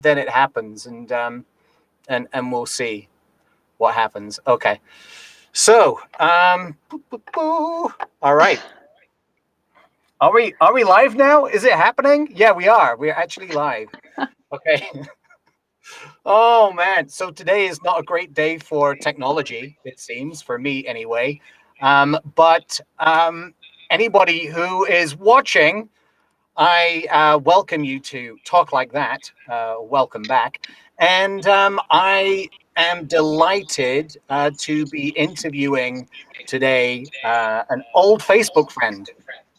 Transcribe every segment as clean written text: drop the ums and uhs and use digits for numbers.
then it happens, and we'll see what happens. Okay. So, all right. Are we live now? Is it happening? Yeah, we are. We're actually live. Okay. Oh man. So today is not a great day for technology, it seems, for me anyway. But anybody who is watching, I welcome you to Talk Like That. Welcome back. And I am delighted to be interviewing today an old Facebook friend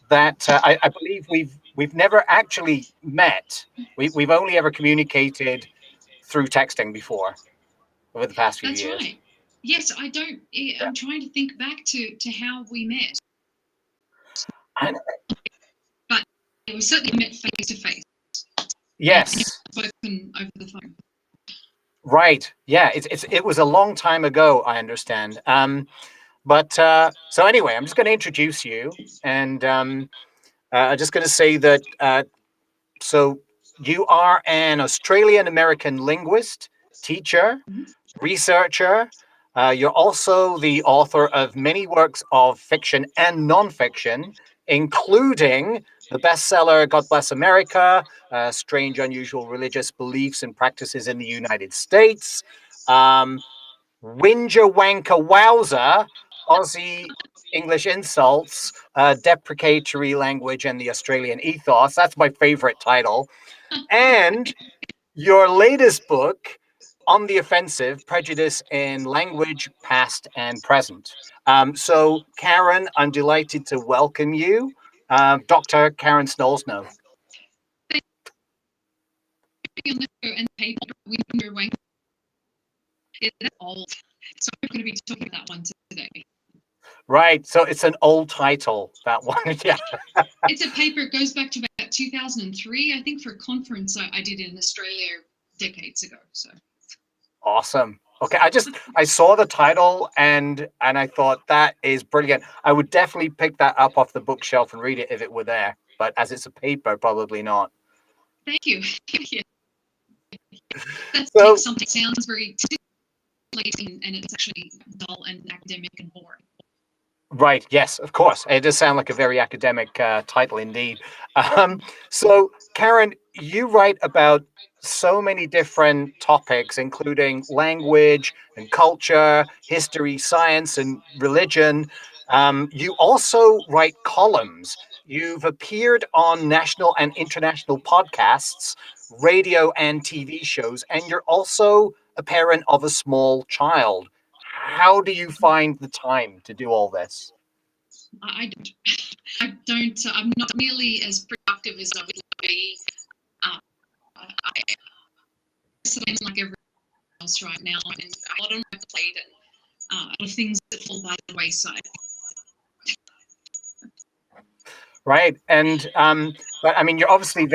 that I believe we've never actually met. We've only ever communicated through texting before over the past few That's years. right. Yes, I don't. I'm trying to think back to how we met. But we certainly met face to face. Yes. Spoken over the phone. Right. Yeah. It was a long time ago, I understand. But so anyway, I'm just going to introduce you, and I'm just going to say that. So you are an Australian American linguist, teacher, researcher. You're also the author of many works of fiction and nonfiction, including the bestseller God Bless America, Strange, Unusual Religious Beliefs and Practices in the United States, Whinger Wanker Wowzer, Aussie English Insults, Deprecatory Language and the Australian Ethos. That's my favorite title. And your latest book, On the Offensive, Prejudice in Language, Past and Present. So, Karen, I'm delighted to welcome you, Dr. Karen Stollznow. And paper, Whinger Wanker. It's old, so I'm going to be talking about that one today. Right, so it's an old title, that one. Yeah. It's a paper. It goes back to about 2003, I think, for a conference I did in Australia decades ago. So Awesome. Okay, I saw the title and I thought that is brilliant. I would definitely pick that up off the bookshelf and read it if it were there. But as it's a paper, probably not. Thank you. Yeah. That So, something sounds very titillating, and it's actually dull and academic and boring. Right. Yes, of course. It does sound like a very academic title indeed. So, Karen, you write about so many different topics, including language and culture, history, science, and religion. You also write columns. You've appeared on national and international podcasts, radio and TV shows, and you're also a parent of a small child. How do you find the time to do all this? I don't. I'm not nearly as productive as I would like to be. I am like everyone else right now, and a lot on my plate, and a lot of things that fall by the wayside. Right, and but I mean, you're obviously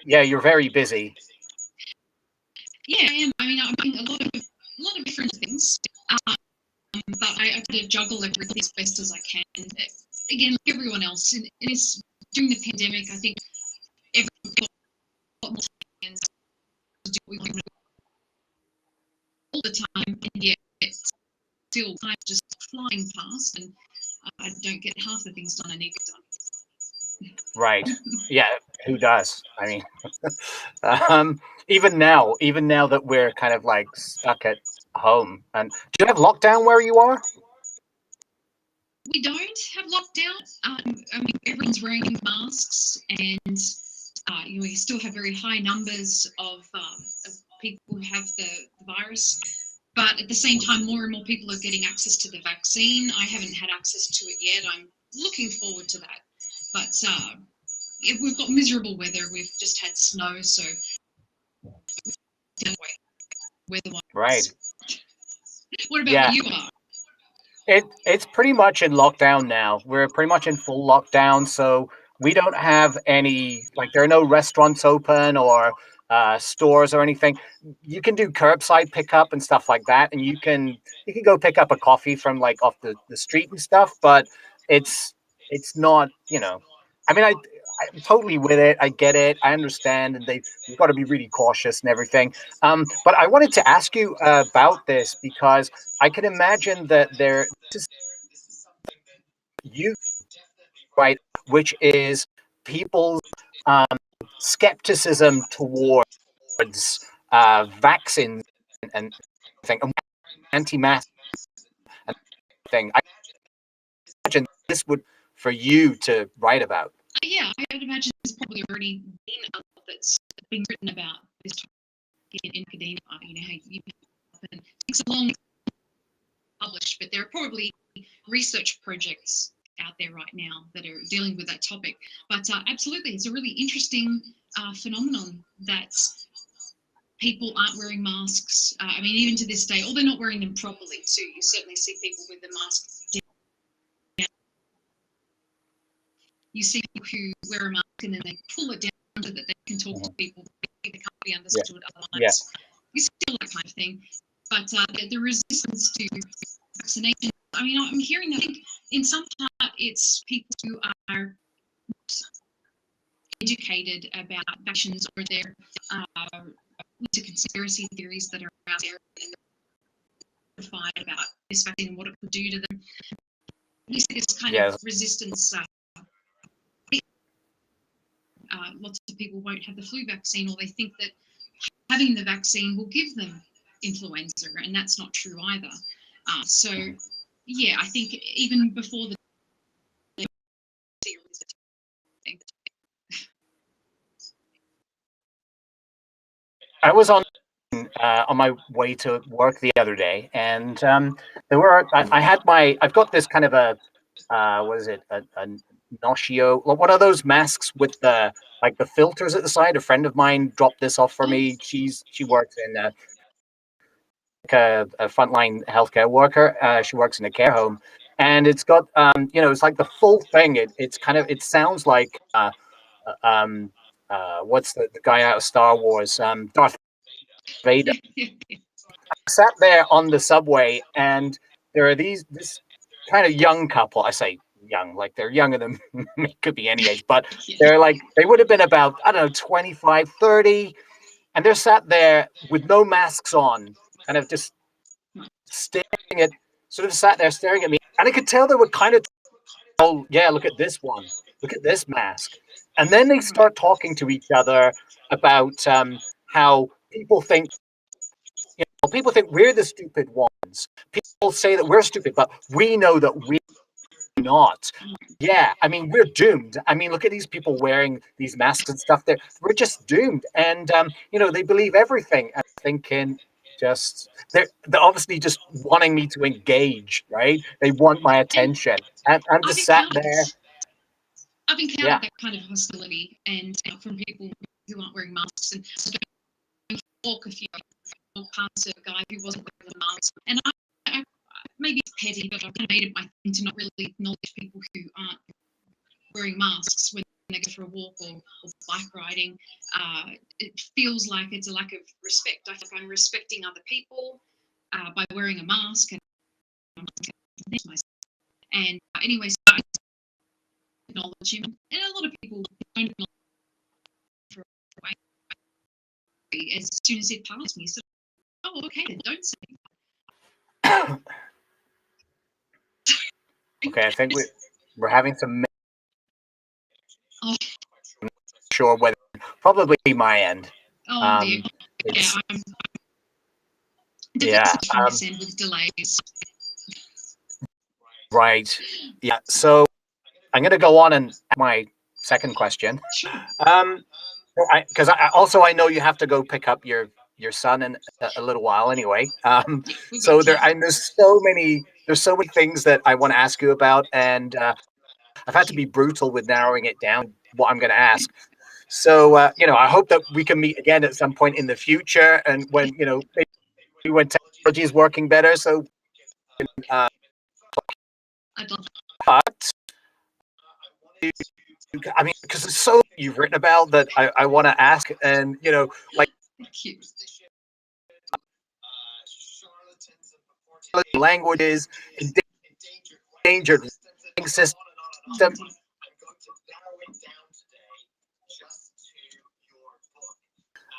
you're very busy. Yeah, I am. I mean, I'm doing a lot of different things. But I have to juggle everything as best as I can. Again, like everyone else, and it's during the pandemic. I think everyone got a lot more time to do what we want all the time, and yet still time just flying past, and I don't get half the things done I need to get done. Right. Yeah. Who does? I mean, even now that we're kind of like stuck at home, and do you have lockdown where you are? We don't have lockdown. I mean, everyone's wearing masks, and we still have very high numbers of people who have the virus. But at the same time, more and more people are getting access to the vaccine. I haven't had access to it yet. I'm looking forward to that. But we've got miserable weather. We've just had snow, so weather-wise. Right. What about where you are? It's pretty much in lockdown now. We're pretty much in full lockdown, so we don't have any, like, there are no restaurants open or stores or anything. You can do curbside pickup and stuff like that, and you can go pick up a coffee from off the street and stuff, but it's not, I mean, I'm totally with it. I get it. I understand, and you've got to be really cautious and everything. But I wanted to ask you about this because I can imagine that this is you right, which is people's um, skepticism towards vaccines and thing, anti-mask and thing. I imagine this would for you to write about. Yeah, I would imagine there's probably already been a lot that's been written about this topic in academia. You know, how you and it takes a long published, but there are probably research projects out there right now that are dealing with that topic. But absolutely, it's a really interesting phenomenon that people aren't wearing masks. I mean, even to this day, or they're not wearing them properly too. You certainly see people with the mask down. You see people who wear a mask and then they pull it down so that they can talk to people. They can't be understood otherwise. Yeah. You see all that kind of thing. But the resistance to vaccination, I mean, I'm hearing that. I think in some part it's people who are educated about vaccines, or they're into conspiracy theories that are out there and terrified about this vaccine and what it could do to them. You see this kind of resistance. Lots of people won't have the flu vaccine, or they think that having the vaccine will give them influenza, and that's not true either. So, yeah, I think even before the I was on my way to work the other day, and there were I've got this kind of a what is it, a Noshio, what are those masks with the like the filters at the side? A friend of mine dropped this off for me. She works in a frontline healthcare worker. She works in a care home, and it's got it's like the full thing. It's kind of, it sounds like what's the guy out of Star Wars, Darth Vader. I sat there on the subway, and there are this kind of young couple. I say young, like they're younger than me, could be any age, but they're like, they would have been about, I don't know, 25, 30, and they're sat there with no masks on, kind of just staring at, sort of sat there staring at me, and I could tell they were kind of, oh yeah, look at this one, look at this mask, and then they start talking to each other about how people think we're the stupid ones. People say that we're stupid, but we know that we're not. Yeah, I mean, we're doomed. I mean, look at these people wearing these masks and stuff. We're just doomed, and they believe everything. I'm thinking, they're obviously just wanting me to engage, right? They want my attention, and I'm just sat there. I've encountered that kind of hostility, and from people who aren't wearing masks, and walk a few past a guy who wasn't wearing a mask, and I maybe it's petty, but I've kind of made it my thing to not really acknowledge people who aren't wearing masks when they go for a walk or bike riding. It feels like it's a lack of respect. I feel like I'm respecting other people by wearing a mask, and anyway, so I acknowledge him, and a lot of people don't acknowledge him for a way. As soon as he passed me, so oh, okay, then don't say that. Okay, I think we're having some. I'm not sure whether, probably my end. Oh dear. Yeah, from this end with delays. Right. Yeah. So I'm going to go on and ask my second question. Sure. Because I know you have to go pick up your son in a little while anyway. So there's so many things that I want to ask you about, and I've had to be brutal with narrowing it down what I'm going to ask. So I hope that we can meet again at some point in the future, and when maybe when technology is working better. So, but I mean, because there's so you've written about that I want to ask, and like languages, endangered system.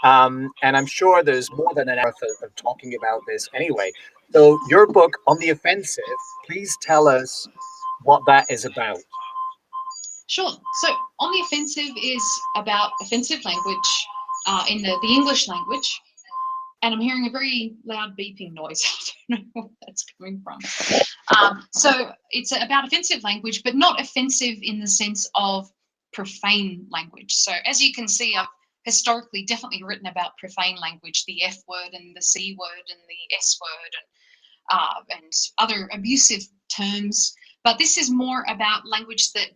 And I'm sure there's more than an hour of talking about this anyway. So, your book, On the Offensive, please tell us what that is about. Sure. So, On the Offensive is about offensive language in the English language. And I'm hearing a very loud beeping noise. I don't know where that's coming from. So it's about offensive language, but not offensive in the sense of profane language. So as you can see, I've historically definitely written about profane language, the F word and the C word and the S word and other abusive terms. But this is more about language that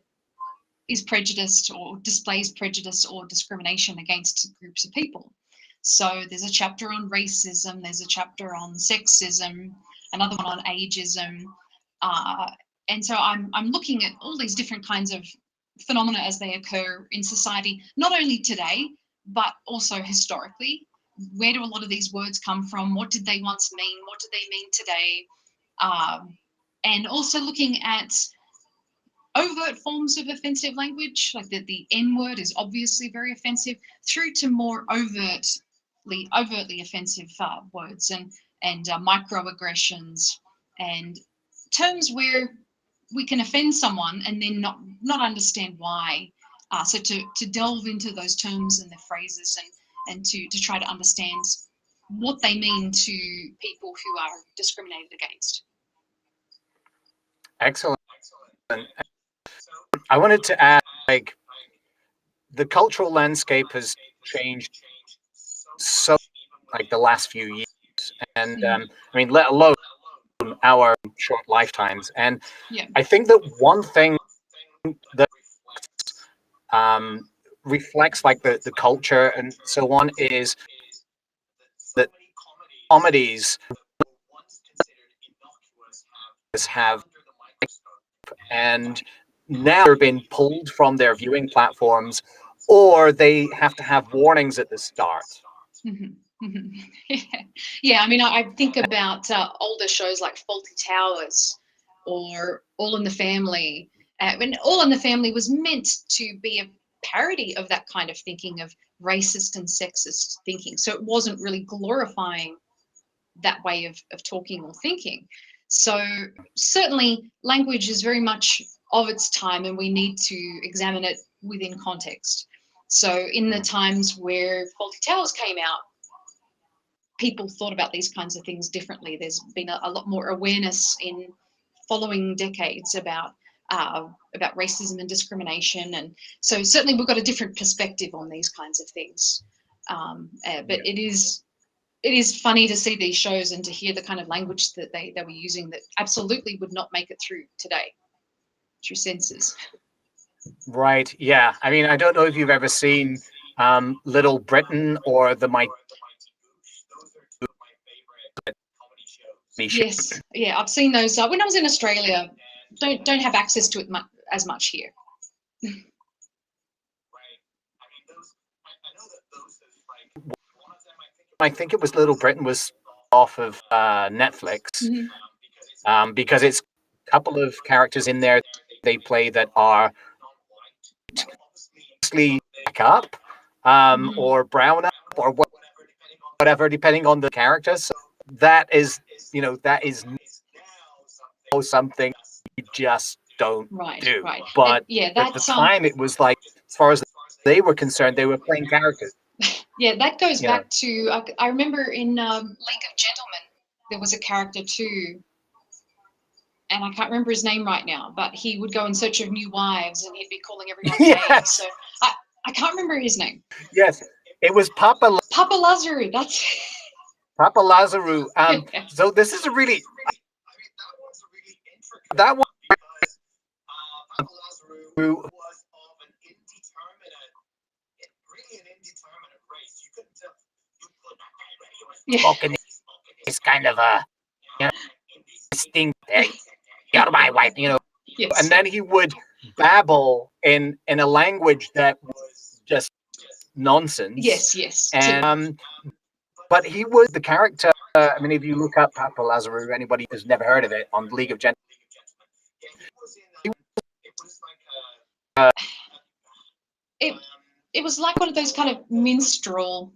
is prejudiced or displays prejudice or discrimination against groups of people. So there's a chapter on racism, there's a chapter on sexism, another one on ageism. And so I'm looking at all these different kinds of phenomena as they occur in society, not only today, but also historically. Where do a lot of these words come from? What did they once mean? What do they mean today? And also looking at overt forms of offensive language, like the N word is obviously very offensive, through to more overtly offensive words and microaggressions and terms where we can offend someone and then not understand why. So to delve into those terms and the phrases and to try to understand what they mean to people who are discriminated against. Excellent. I wanted to add, like, the cultural landscape has changed so, like, the last few years, and I mean, let alone our short lifetimes. And Yeah. I think that one thing that reflects like the culture and so on is that comedies have and now they're being pulled from their viewing platforms, or they have to have warnings at the start. Mm-hmm. Mm-hmm. Yeah, I mean, I think about older shows like Faulty Towers or All in the Family. When All in the Family was meant to be a parody of that kind of thinking, of racist and sexist thinking. So it wasn't really glorifying that way of talking or thinking. So certainly language is very much of its time and we need to examine it within context. So in the times where Faulty Towers came out, people thought about these kinds of things differently. There's been a lot more awareness in following decades about racism and discrimination, and so certainly we've got a different perspective on these kinds of things. But it is funny to see these shows and to hear the kind of language that they were using that absolutely would not make it through today, through censors. Right. Yeah. I mean, I don't know if you've ever seen Little Britain or the Mighty Show. Yes, yeah, I've seen those. When I was in Australia, don't have access to it as much here. I think it was Little Britain was off of Netflix because it's a couple of characters in there they play that are mostly black up or brown up or whatever, depending on the character. So that is, that is now something you just don't do. Right. And But yeah, at the time, it was like, as far as they were concerned, they were playing characters. Yeah, that goes back to I remember in League of Gentlemen there was a character too, and I can't remember his name right now, but he would go in search of new wives and he'd be calling everyone names. So I can't remember his name. Yes, it was Papa Lazaru. That's Papa Lazaru. So this is a really that one. Spoken is kind of a distinct. You're my wife, Yes. And then he would babble in a language that was just nonsense. Yes. And but he was the character. I mean, if you look up Papa Lazaru, anybody who's never heard of it on League of Gentlemen, it was like one of those kind of minstrel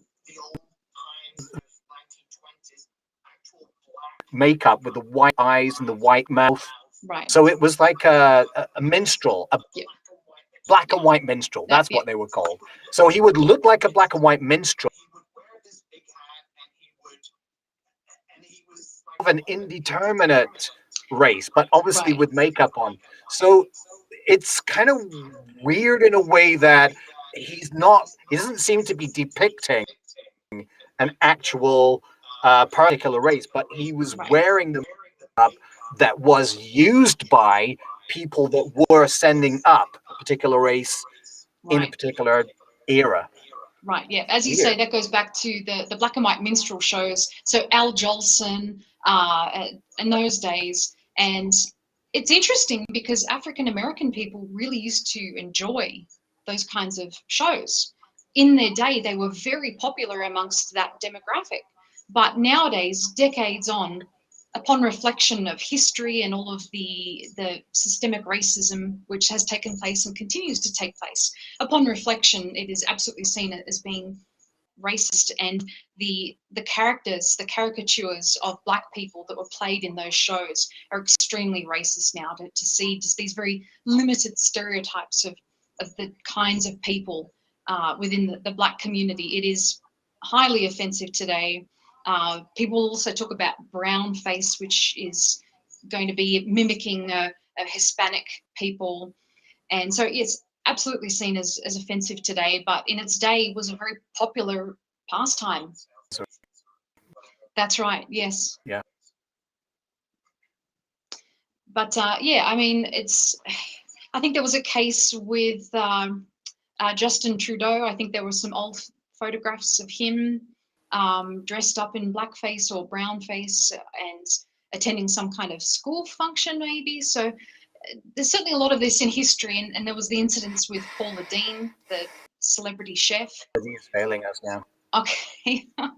makeup with the white eyes and the white mouth. Right. So it was like a minstrel, a Yeah. black and white minstrel. That's Yeah. what they were called. So he would look like a black and white minstrel, of an indeterminate race, but obviously Right. with makeup on. So it's kind of weird in a way that he doesn't seem to be depicting an actual particular race, but he was Right. wearing the makeup that was used by people that were sending up a particular race in a Right. particular era. Right. Yeah. As you say, Weird. that goes back to the black and white minstrel shows. So Al Jolson, in those days, and it's interesting because African American people really used to enjoy those kinds of shows. In their day, they were very popular amongst that demographic. But nowadays, decades on, upon reflection of history and all of the systemic racism which has taken place and continues to take place, upon reflection, it is absolutely seen as being racist, and the characters, the caricatures of black people that were played in those shows are extremely racist now. To see just these very limited stereotypes of the kinds of people within the black community, it is highly offensive today. People also talk about brown face, which is going to be mimicking a Hispanic people, and so it's absolutely seen as offensive today, but in its day was a very popular pastime. So, That's right, yes. yeah. But yeah, I mean, I think there was a case with Justin Trudeau. I think there were some old photographs of him dressed up in blackface or brownface and attending some kind of school function, maybe. So there's certainly a lot of this in history, and there was the incidents with Paula Dean, the celebrity chef. He's failing us now. Okay, Oh,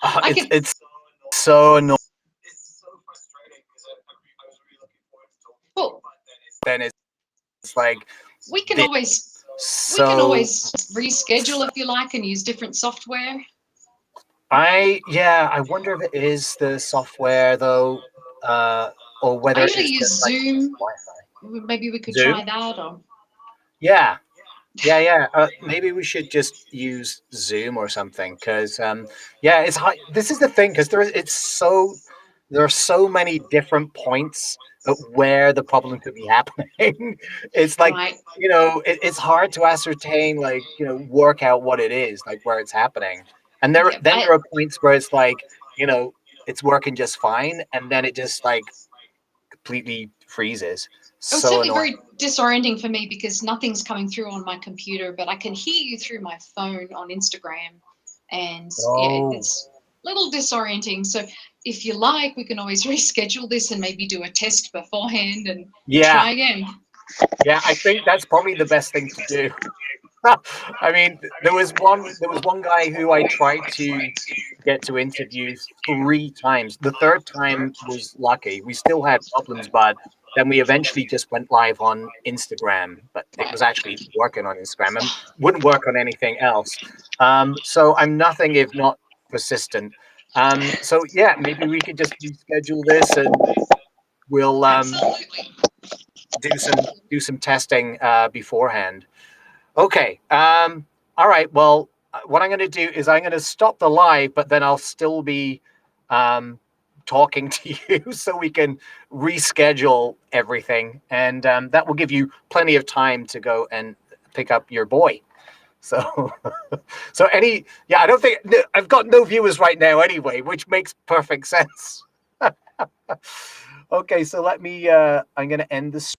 I can. it's so annoying. Well, Then it's like we can this always we can so always reschedule if you like and use different software. I wonder if it is the software though, or I whether usually it's just use like Zoom. Wi-Fi. Maybe we could try Zoom? that, or Yeah. Yeah. Maybe we should just use Zoom or something because, yeah, it's hard. This is the thing because there are so many different points at where the problem could be happening. It's like right. it's hard to ascertain, like work out what it is, like where it's happening, and Yeah, there are points where it's like it's working just fine, and then it just like completely freezes. it was So certainly annoying. very disorienting for me because nothing's coming through on my computer, but I can hear you through my phone on Instagram. And yeah, Oh, it's a little disorienting. So if you like, we can always reschedule this and maybe do a test beforehand and yeah. try again. Yeah, I think that's probably the best thing to do. I mean, there was one guy who I tried to get to interview 3 times. The third time was lucky. We still had problems, but then we eventually just went live on Instagram. But it Right. was actually working on Instagram and wouldn't work on anything else. So I'm nothing if not persistent. So yeah, maybe we could just reschedule this and we'll Absolutely. do some testing beforehand. Okay. All right. Well, what I'm going to do is I'm going to stop the live, but then I'll still be talking to you so we can reschedule everything, and that will give you plenty of time to go and pick up your boy. So, I don't think I've got no viewers right now anyway, which makes perfect sense. Okay, so let me. I'm going to end this.